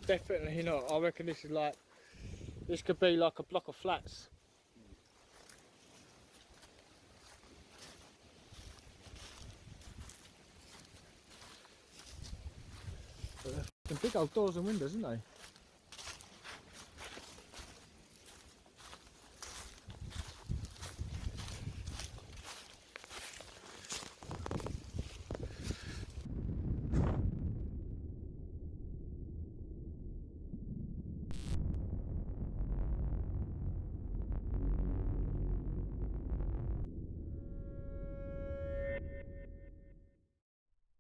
Definitely not. I reckon this is like, this could be like a block of flats. Some big old doors and windows, isn't they?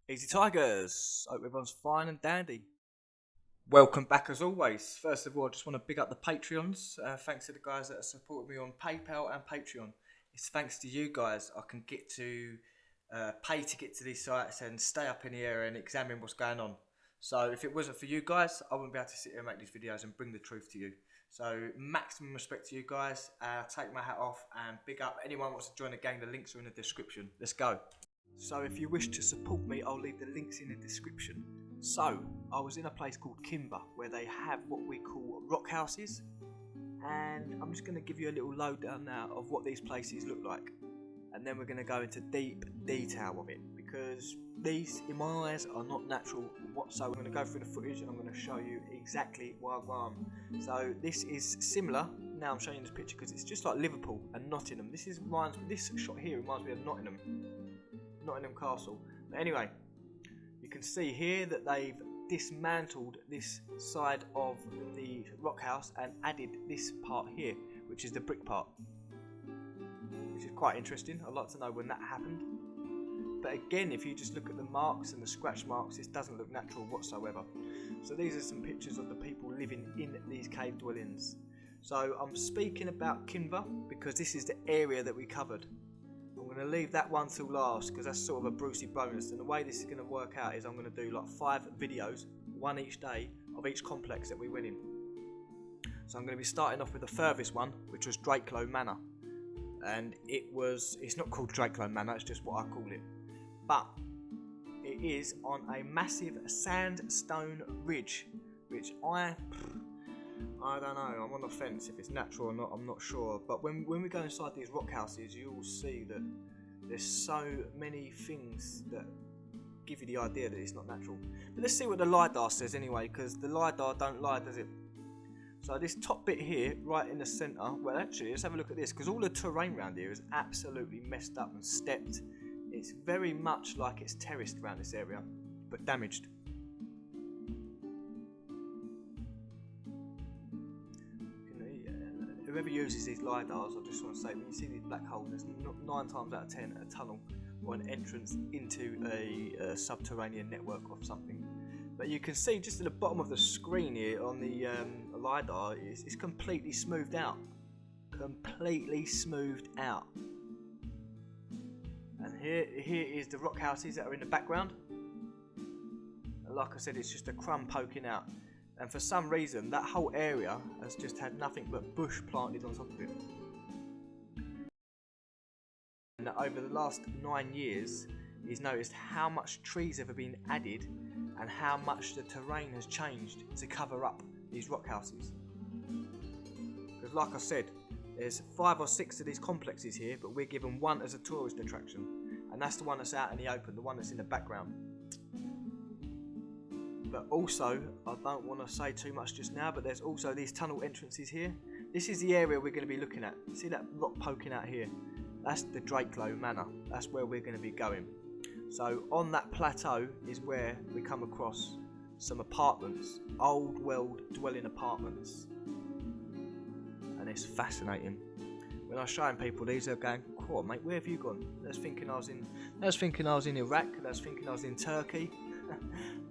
Easy Tigers, hope everyone's fine and dandy. Welcome back as always. First of all, I just want to big up the Patreons. Thanks to the guys that have supported me on PayPal and Patreon. It's thanks to you guys I can get to pay to get to these sites and stay up in the area and examine what's going on. So if it wasn't for you guys, I wouldn't be able to sit here and make these videos and bring the truth to you. So maximum respect to you guys. Take my hat off and big up anyone who wants to join the gang. The links are in the description. Let's go. So if you wish to support me, I'll leave the links in the description. So I was in a place called Kinver where they have what we call rock houses, and I'm just going to give you a little lowdown now of what these places look like, and then we're going to go into deep detail of it, because these in my eyes are not natural whatsoever. I'm going to go through the footage and I'm going to show you exactly where I'm. So this is similar. Now I'm showing you this picture because it's just like Liverpool and Nottingham. This shot here reminds me of Nottingham Castle. But anyway, you can see here that they've dismantled this side of the rock house and added this part here, which is the brick part, which is quite interesting. I'd like to know when that happened. But again, if you just look at the marks and the scratch marks, this doesn't look natural whatsoever. So these are some pictures of the people living in these cave dwellings. So I'm speaking about Kinver because this is the area that we covered. I'm going to leave that one till last because that's sort of a Brucey bonus, and the way this is going to work out is I'm going to do like 5 videos, one each day, of each complex that we went in. So I'm going to be starting off with the furthest one, which was Dracoman Manor, and it's not called Dracoman Manor, it's just what I call it, but it is on a massive sandstone ridge, which I don't know, I'm on the fence if it's natural or not, I'm not sure. But when we go inside these rock houses, you will see that there's so many things that give you the idea that it's not natural. But let's see what the LiDAR says anyway, because the LiDAR don't lie, does it? So this top bit here, right in the centre, well actually, let's have a look at this, because all the terrain around here is absolutely messed up and stepped. It's very much like it's terraced around this area, but damaged. Whoever uses these LiDARs, I just want to say, when you see these black holes, there's 9 times out of 10 a tunnel or an entrance into a subterranean network or something. But you can see just at the bottom of the screen here on the LiDAR, it's completely smoothed out. Completely smoothed out. And here is the rock houses that are in the background. And like I said, it's just a crumb poking out. And for some reason, that whole area has just had nothing but bush planted on top of it. And over the last 9 years, he's noticed how much trees have been added and how much the terrain has changed to cover up these rock houses. Because like I said, there's 5 or 6 of these complexes here, but we're given one as a tourist attraction. And that's the one that's out in the open, the one that's in the background. But also, I don't want to say too much just now, but there's also these tunnel entrances here. This is the area we're going to be looking at. See that rock poking out here? That's the Dracoman Manor. That's where we're going to be going. So on that plateau is where we come across some apartments, old world dwelling apartments. And it's fascinating. When I was showing people these, they're going, "Cool, mate, where have you gone?" They was thinking I was in Iraq. They was thinking I was in Turkey.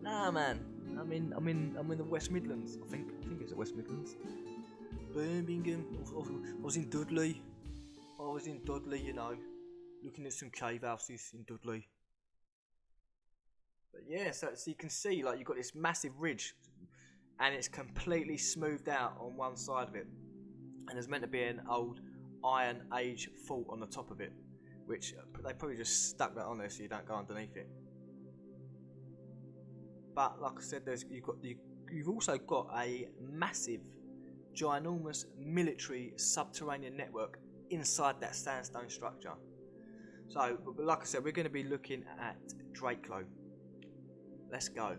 Nah, man. I'm in the West Midlands. I think it's the West Midlands. Birmingham. I was in Dudley. You know, looking at some cave houses in Dudley. But yeah, so you can see, like, you've got this massive ridge, and it's completely smoothed out on one side of it, and there's meant to be an old Iron Age fault on the top of it, which they probably just stuck that on there so you don't go underneath it. But like I said, you've got the you've also got a massive, ginormous military subterranean network inside that sandstone structure. So, like I said, we're going to be looking at Draco. Let's go.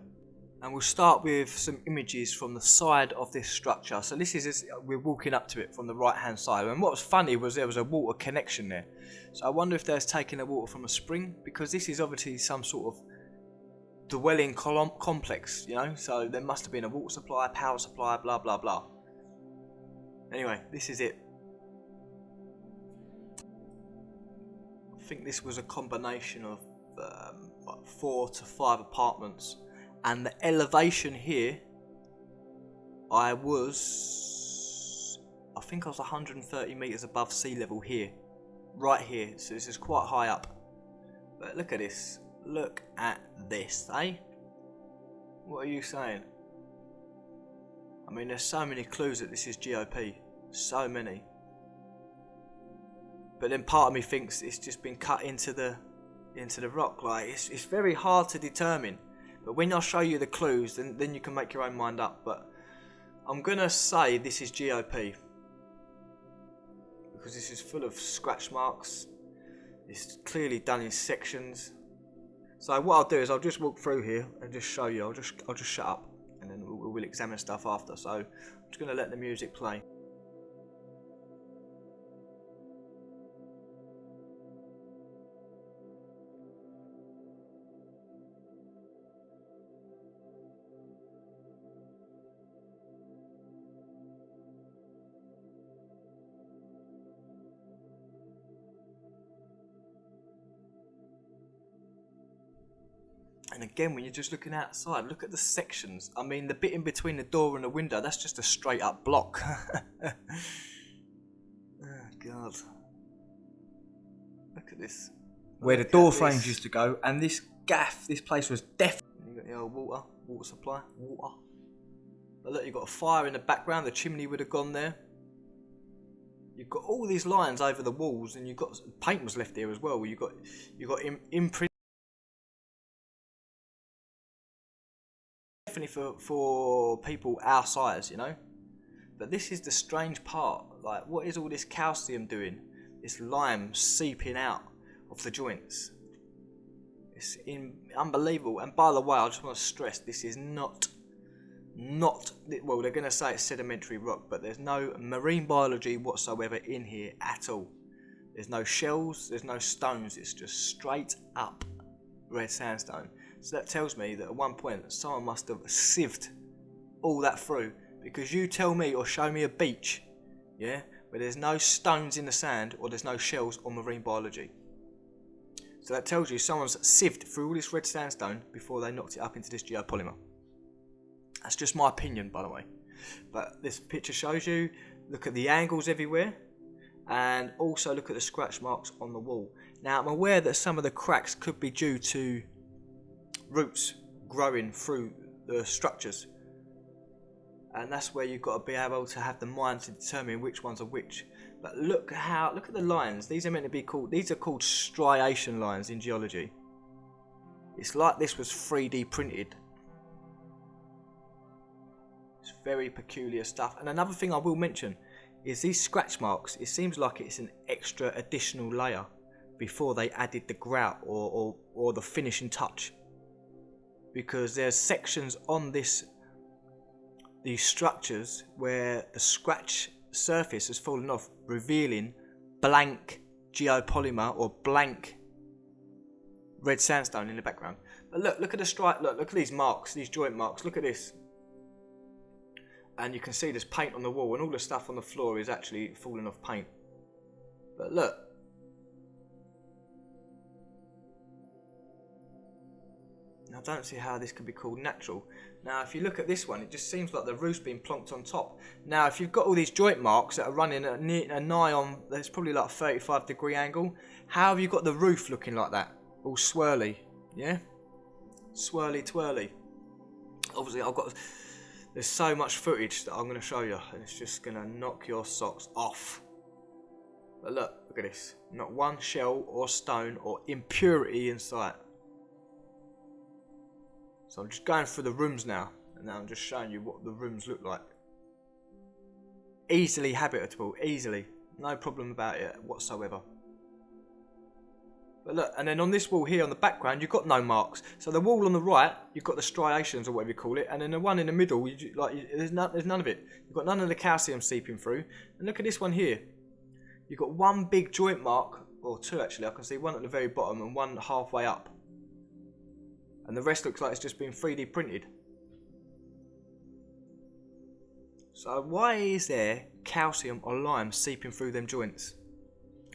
And we'll start with some images from the side of this structure. So this is, we're walking up to it from the right hand side. And what was funny was there was a water connection there. So I wonder if there's taking the water from a spring, because this is obviously some sort of dwelling complex, you know. So there must have been a water supply, power supply, blah blah blah. Anyway, this is it. I think this was a combination of like 4 to 5 apartments. And the elevation here, I think I was 130 meters above sea level here, right here. So this is quite high up. But look at this. Look at this, eh? What are you saying? I mean, there's so many clues that this is GOP. So many. But then part of me thinks it's just been cut into the rock. Like it's very hard to determine. But when I show you the clues, then you can make your own mind up. But I'm going to say this is GOP. Because this is full of scratch marks. It's clearly done in sections. So what I'll do is I'll just walk through here and just show you. I'll just shut up. And then we'll examine stuff after. So I'm just going to let the music play. And again, when you're just looking outside, look at the sections. I mean, the bit in between the door and the window, that's just a straight up block. Oh, God. Look at this. Where the door frames used to go, and this gaff, this place was definitely... You got the old water supply, water. But look, you've got a fire in the background, the chimney would have gone there. You've got all these lines over the walls, and you've got... Paint was left there as well, where you've got imprint. Definitely for people our size, you know. But this is the strange part. Like, what is all this calcium doing? This lime seeping out of the joints. It's unbelievable. And by the way, I just want to stress, this is not well, they're going to say it's sedimentary rock, but there's no marine biology whatsoever in here at all. There's no shells, there's no stones. It's just straight up red sandstone. So that tells me that at one point someone must have sieved all that through, because you tell me or show me a beach, yeah, where there's no stones in the sand or there's no shells or marine biology. So that tells you someone's sieved through all this red sandstone before they knocked it up into this geopolymer. That's just my opinion, by the way. But this picture shows you, look at the angles everywhere, and also look at the scratch marks on the wall. Now, I'm aware that some of the cracks could be due to roots growing through the structures, and that's where you've got to be able to have the mind to determine which ones are which. But look at the lines. These are meant to be called, these are called striation lines in geology. It's like this was 3D printed. It's very peculiar stuff. And another thing I will mention is these scratch marks. It seems like it's an extra additional layer before they added the grout or the finishing touch. Because there's sections on these structures where the scratch surface has fallen off, revealing blank geopolymer or blank red sandstone in the background. But look at the stripe. Look at these marks, these joint marks. Look at this, and you can see there's paint on the wall, and all the stuff on the floor is actually falling off paint. But look. I don't see how this could be called natural. Now, if you look at this one, it just seems like the roof's been plonked on top. Now, if you've got all these joint marks that are running at a nigh on, there's probably like a 35-degree angle. How have you got the roof looking like that? All swirly, yeah? Swirly twirly. Obviously, there's so much footage that I'm going to show you, and it's just going to knock your socks off. But look at this. Not one shell or stone or impurity in sight. So I'm just going through the rooms now, And now I'm just showing you what the rooms look like. Easily habitable, easily. No problem about it whatsoever. But look, and then on this wall here on the background, you've got no marks. So the wall on the right, you've got the striations or whatever you call it, and then the one in the middle, there's none of it. You've got none of the calcium seeping through. And look at this one here. You've got one big joint mark, or two actually. I can see one at the very bottom and one halfway up. And the rest looks like it's just been 3D printed. So why is there calcium or lime seeping through them joints?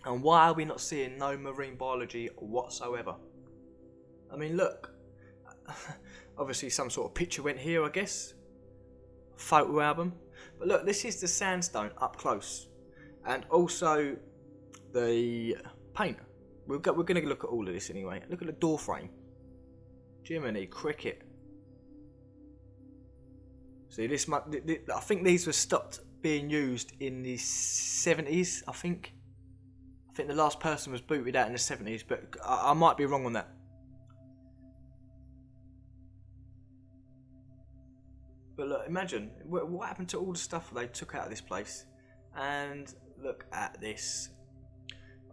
And why are we not seeing no marine biology whatsoever? I mean, look. Obviously some sort of picture went here, I guess. Photo album. But look, this is the sandstone up close. And also the paint. We're going to look at all of this anyway. Look at the door frame. Jiminy cricket. See, I think these were stopped being used in the 70s, I think the last person was booted out in the 70s, but I might be wrong on that. But look, imagine what happened to all the stuff they took out of this place. And look at this.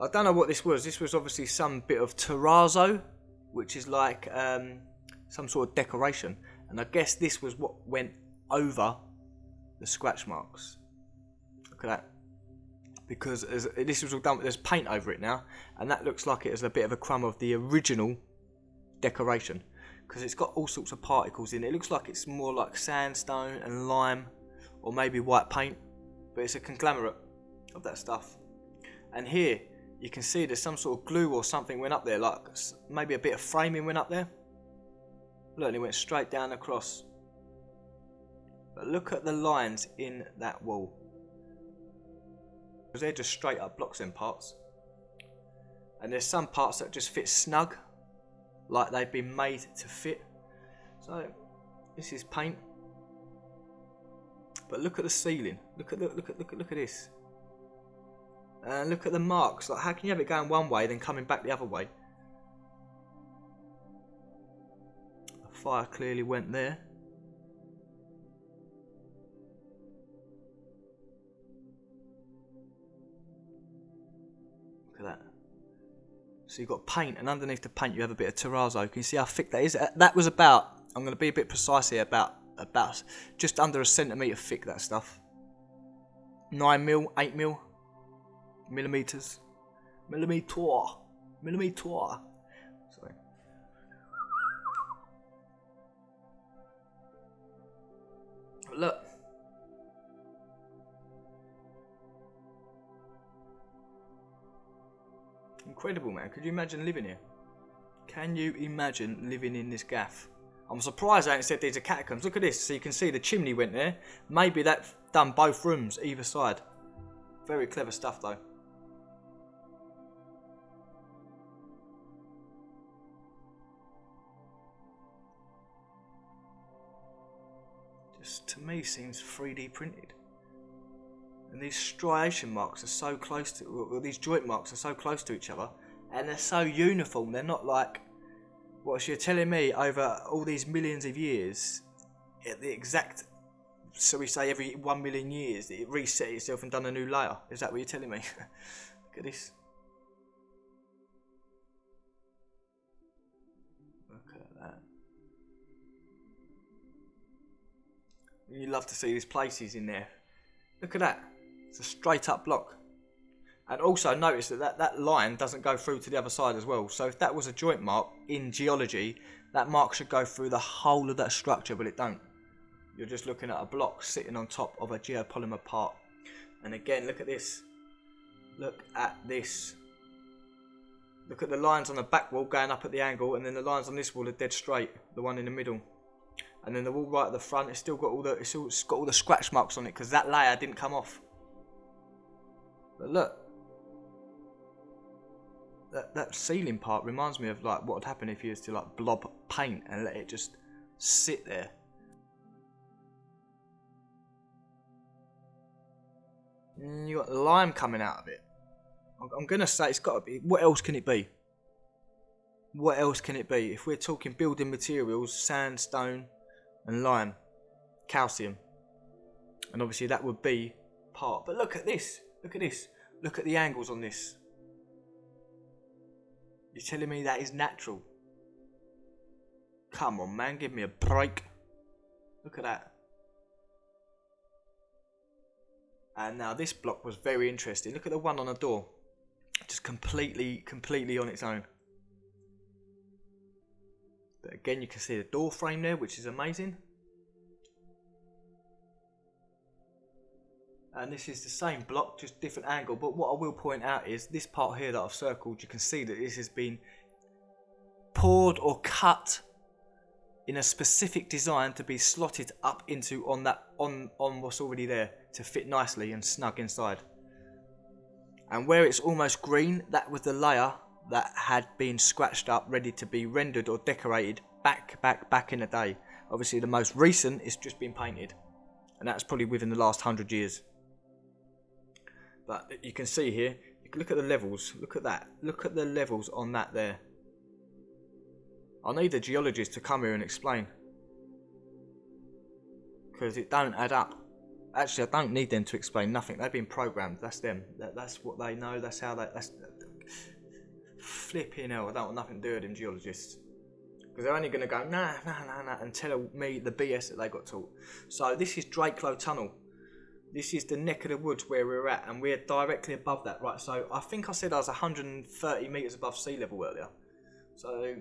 I don't know what this was. This was obviously some bit of terrazzo, which is like some sort of decoration. And I guess this was what went over the scratch marks. Look at that. Because this was all done, there's paint over it now, and that looks like it is a bit of a crumb of the original decoration, because it's got all sorts of particles in it. It looks like it's more like sandstone and lime, or maybe white paint, but it's a conglomerate of that stuff. And here you can see there's some sort of glue or something went up there, like maybe a bit of framing went up there. Look, and it went straight down across. But look at the lines in that wall. Because they're just straight up blocks in parts. And there's some parts that just fit snug, like they've been made to fit. So this is paint. But look at the ceiling. Look at this. And look at the marks. Like, how can you have it going one way then coming back the other way? The fire clearly went there. That. So you've got paint, and underneath the paint you have a bit of terrazzo. Can you see how thick that is? That was about, I'm going to be a bit precise here, about just under a centimetre thick, that stuff. 9mm, 8mm, millimetres, millimetre. Sorry. Look. Incredible, man. Could you imagine living here? Can you imagine living in this gaff? I'm surprised I haven't said these are catacombs. Look at this. So you can see the chimney went there. Maybe that done both rooms either side. Very clever stuff though. Just to me seems 3D printed. And these striation marks are so close to, well, these joint marks are so close to each other, and they're so uniform. They're not like, what you're telling me, over all these millions of years, at the exact, so we say every 1 million years, it reset itself and done a new layer. Is that what you're telling me? Look at this. Look at that. You love to see these places in there. Look at that. It's a straight up block. And also notice that that line doesn't go through to the other side as well. So if that was a joint mark in geology, that mark should go through the whole of that structure, but it don't. You're just looking at a block sitting on top of a geopolymer part. And again, look at this. Look at this. Look at the lines on the back wall going up at the angle, and then the lines on this wall are dead straight. The one in the middle. And then the wall right at the front, it's still got all the scratch marks on it because that layer didn't come off. But look, that ceiling part reminds me of like what would happen if you was to like blob paint and let it just sit there. And you got lime coming out of it. I'm gonna say it's got to be. What else can it be? What else can it be? If we're talking building materials, sandstone and lime, calcium. And obviously that would be part. But look at this. Look at this. Look at the angles on this. You're telling me that is natural? Come on, man. Give me a break. Look at that. And now this block was very interesting. Look at the one on the door. Just completely on its own. But again, you can see the door frame there, which is amazing. And this is the same block, just different angle. But what I will point out is this part here that I've circled, you can see that this has been poured or cut in a specific design to be slotted up into on what's already there to fit nicely and snug inside. And where it's almost green, that was the layer that had been scratched up, ready to be rendered or decorated back in the day. Obviously the most recent is just been painted, and that's probably within the last 100 years. But you can see here, you can look at the levels, look at that, look at the levels on that there. I need a geologist to come here and explain, because it don't add up. Actually, I don't need them to explain nothing. They've been programmed. That's them. That's what they know. That's how they. That's flipping hell. I don't want nothing to do with them geologists, because they're only going to go nah and tell me the BS that they got taught. So this is Dracoman Tunnel. This is the neck of the woods where we're at, and we're directly above that. Right. So I think I said I was 130 meters above sea level earlier. So,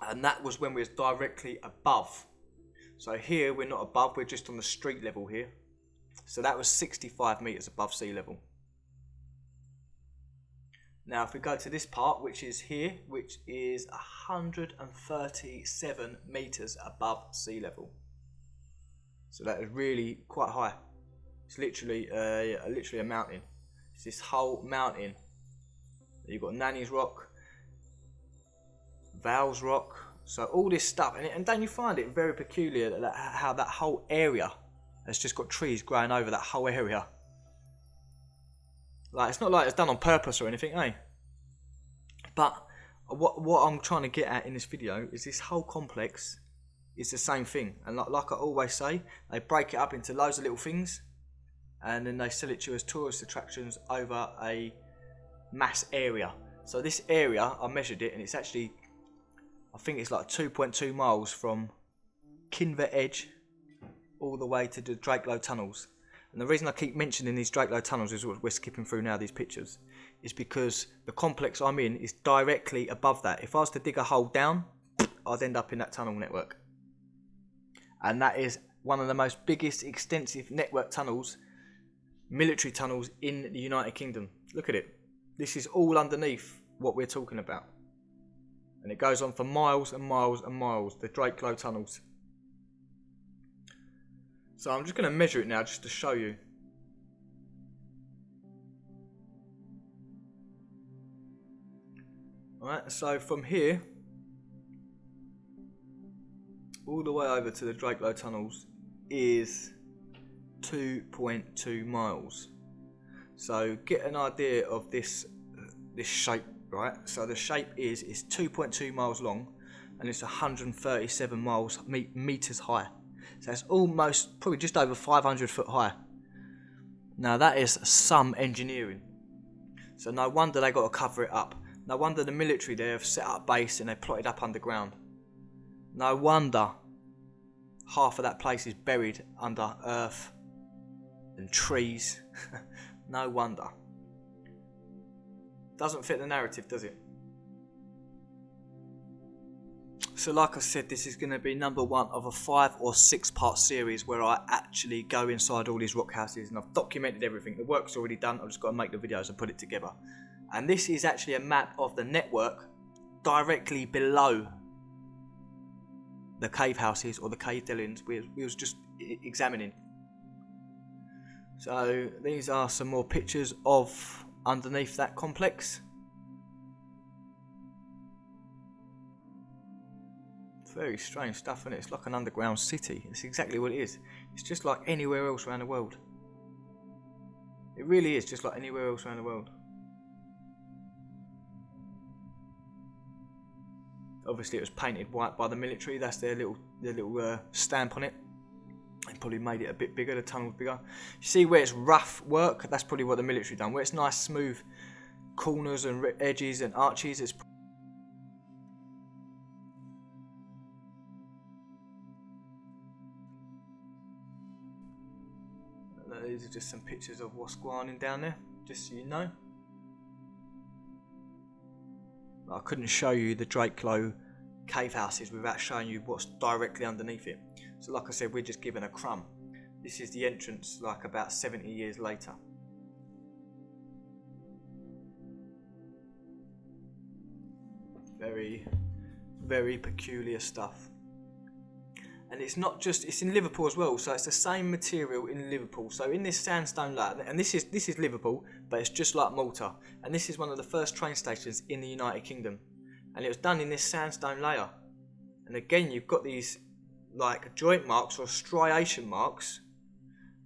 and that was when we was directly above. So here we're not above, we're just on the street level here. So that was 65 meters above sea level. Now if we go to this part, which is here, which is 137 meters above sea level. So that is really quite high. It's literally a mountain. It's this whole mountain. You've got Nanny's Rock, Val's Rock. So all this stuff, and don't you find it very peculiar that how that whole area has just got trees growing over that whole area? Like, it's not like it's done on purpose or anything, eh? But what I'm trying to get at in this video is this whole complex is the same thing. And like I always say, they break it up into loads of little things, and then they sell it to you as tourist attractions over a mass area. So this area, I measured it, and it's actually, I think it's like 2.2 miles from Kinver Edge all the way to the Dracoman tunnels. And the reason I keep mentioning these Dracoman tunnels is what we're skipping through now, these pictures, is because the complex I'm in is directly above that. If I was to dig a hole down, I'd end up in that tunnel network. And that is one of the most biggest extensive network tunnels, military tunnels in the United Kingdom. Look at it. This is all underneath what we're talking about. And it goes on for miles and miles and miles, the Dracoman tunnels. So I'm just going to measure it now just to show you. Alright, so from here all the way over to the Dracoman tunnels is 2.2 miles. So get an idea of this shape. Right, so the shape is 2.2 miles long, and it's 137 meters high. So it's almost, probably just over 500 foot high. Now that is some engineering. So no wonder they got to cover it up. No wonder the military there have set up base and they plotted up underground. No wonder half of that place is buried under earth and trees. No wonder. Doesn't fit the narrative, does it? So like I said, this is going to be number one of a 5 or 6 part series where I actually go inside all these rock houses, and I've documented everything. The work's already done, I've just got to make the videos and put it together. And this is actually a map of the network directly below the cave houses or the cave dwellings we was just examining. So these are some more pictures of underneath that complex. Very strange stuff, isn't it? It's like an underground city. It's exactly what it is. It's just like anywhere else around the world. It really is just like anywhere else around the world. Obviously it was painted white by the military. That's their little stamp on it. probably made it a bit bigger, the tunnel's bigger. You see where it's rough work? That's probably what the military done. Where it's nice, smooth corners and edges and arches, it's these are just some pictures of what's going on down there, just so you know. I couldn't show you the Dracoman cave houses without showing you what's directly underneath it. So like I said, we're just given a crumb. This is the entrance, like about 70 years later. Very, very peculiar stuff. And it's not just, it's in Liverpool as well, so it's the same material in Liverpool. So in this sandstone layer, and this is Liverpool, but it's just like Malta. And this is one of the first train stations in the United Kingdom. And it was done in this sandstone layer. And again, you've got these like joint marks or striation marks,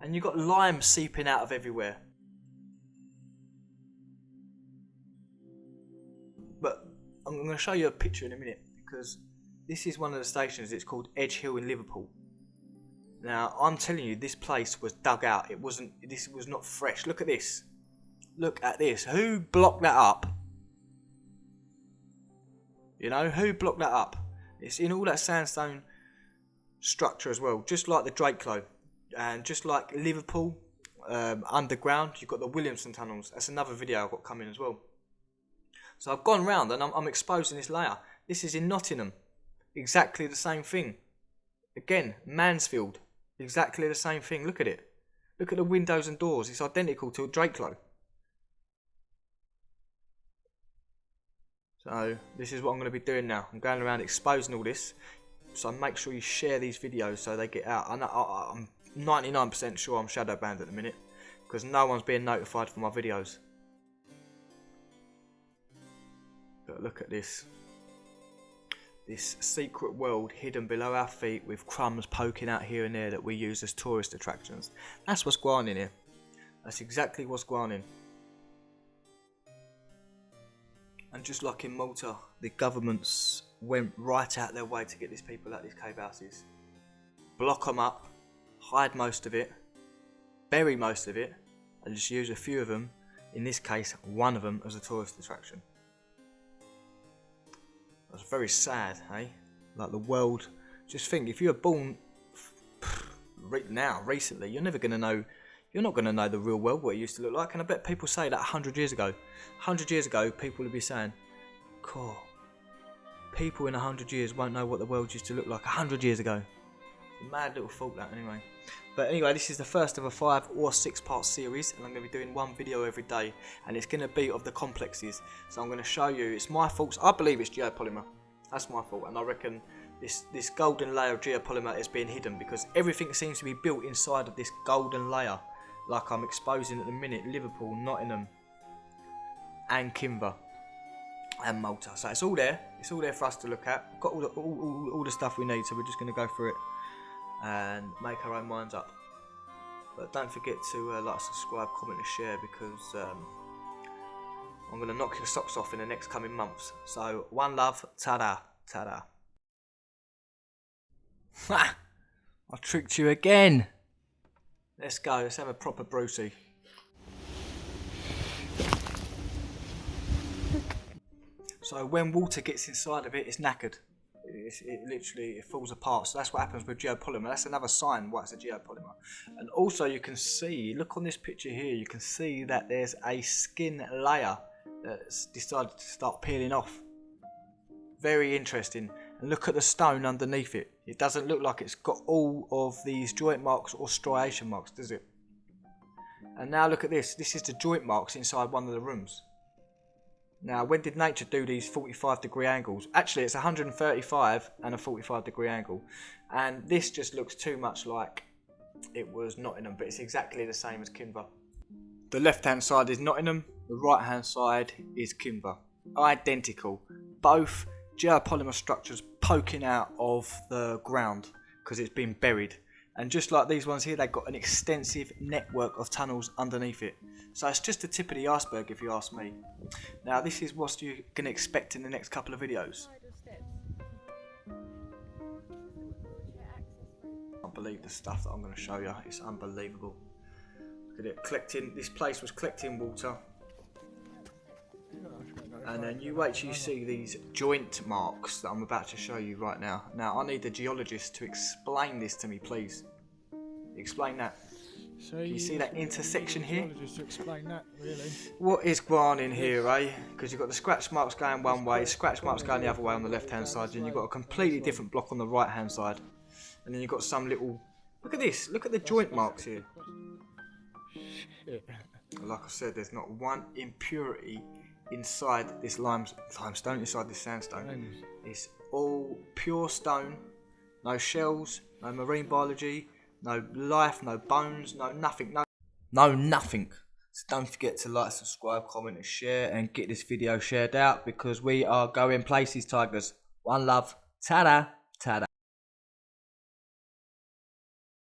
and you've got lime seeping out of everywhere. But I'm going to show you a picture in a minute, because this is one of the stations. It's called Edge Hill in Liverpool. Now, I'm telling you, this place was dug out. This was not fresh. Look at this. Look at this. Who blocked that up? You know, who blocked that up? It's in all that sandstone structure as well, just like the Dracoman. And just like Liverpool, underground, you've got the Williamson tunnels. That's another video I've got coming as well. So I've gone round and I'm exposing this layer. This is in Nottingham. Exactly the same thing. Again, Mansfield. Exactly the same thing. Look at it. Look at the windows and doors. It's identical to Dracoman. So this is what I'm going to be doing now. I'm going around exposing all this. So make sure you share these videos so they get out. I'm 99% sure I'm shadow banned at the minute, because no one's being notified for my videos. But look at this. This secret world hidden below our feet with crumbs poking out here and there that we use as tourist attractions. That's what's going on in here. That's exactly what's going on in. And just like in Malta, the governments went right out their way to get these people out of these cave houses. Block them up, hide most of it, bury most of it, and just use a few of them, in this case one of them, as a tourist attraction. That's very sad, eh? Like the world. Just think, if you were born recently, you're never going to know. You're not going to know the real world, what it used to look like. And I bet people say that 100 years ago. 100 years ago, people would be saying, "Cool. People in 100 years won't know what the world used to look like 100 years ago." It's a mad little thought, that, anyway. But anyway, this is the first of a 5 or 6 part series, and I'm going to be doing one video every day, and it's going to be of the complexes. So I'm going to show you, it's my fault. I believe it's geopolymer. That's my fault, and I reckon this golden layer of geopolymer is being hidden because everything seems to be built inside of this golden layer, like I'm exposing at the minute. Liverpool, Nottingham, and Kinver, and Malta. So it's all there. It's all there for us to look at. We've got all the stuff we need, so we're just going to go through it and make our own minds up. But don't forget to like, subscribe, comment and share, because I'm going to knock your socks off in the next coming months. So one love, ta-da, ta-da. Ha! I tricked you again. Let's go, let's have a proper Brucey. So when water gets inside of it, it's knackered. It literally falls apart. So that's what happens with geopolymer. That's another sign why it's a geopolymer. And also you can see, look on this picture here, you can see that there's a skin layer that's decided to start peeling off. Very interesting. And look at the stone underneath it. It doesn't look like it's got all of these joint marks or striation marks, does it? And now look at this. This is the joint marks inside one of the rooms. Now, when did nature do these 45-degree angles? Actually, it's 135 and a 45-degree angle. And this just looks too much like it was Nottingham, but it's exactly the same as Kinver. The left-hand side is Nottingham, the right-hand side is Kinver. Identical. Both geopolymer structures poking out of the ground because it's been buried. And just like these ones here, they've got an extensive network of tunnels underneath it. So it's just the tip of the iceberg, if you ask me. Now, this is what you're going to expect in the next couple of videos. can't believe the stuff that I'm going to show you. It's unbelievable. Look at it, collecting. This place was collecting water. And then you wait till you see these joint marks that I'm about to show you right now. Now I need the geologist to explain this to me, please. Explain that. So Can you see that intersection here? Just to explain that, really. What is going on in here, eh? Because you've got the scratch marks going one way, scratch marks going the other way on the left hand side, and you've got a completely different block on the right hand side. And then you've got some little... Look at this, look at the joint marks here. Shit. Like I said, there's not one impurity inside this limestone, inside this sandstone. It's all pure stone, no shells, no marine biology, no life, no bones, no nothing, no nothing. So don't forget to like, subscribe, comment and share, and get this video shared out, because we are going places, Tigers. One love. Ta-da!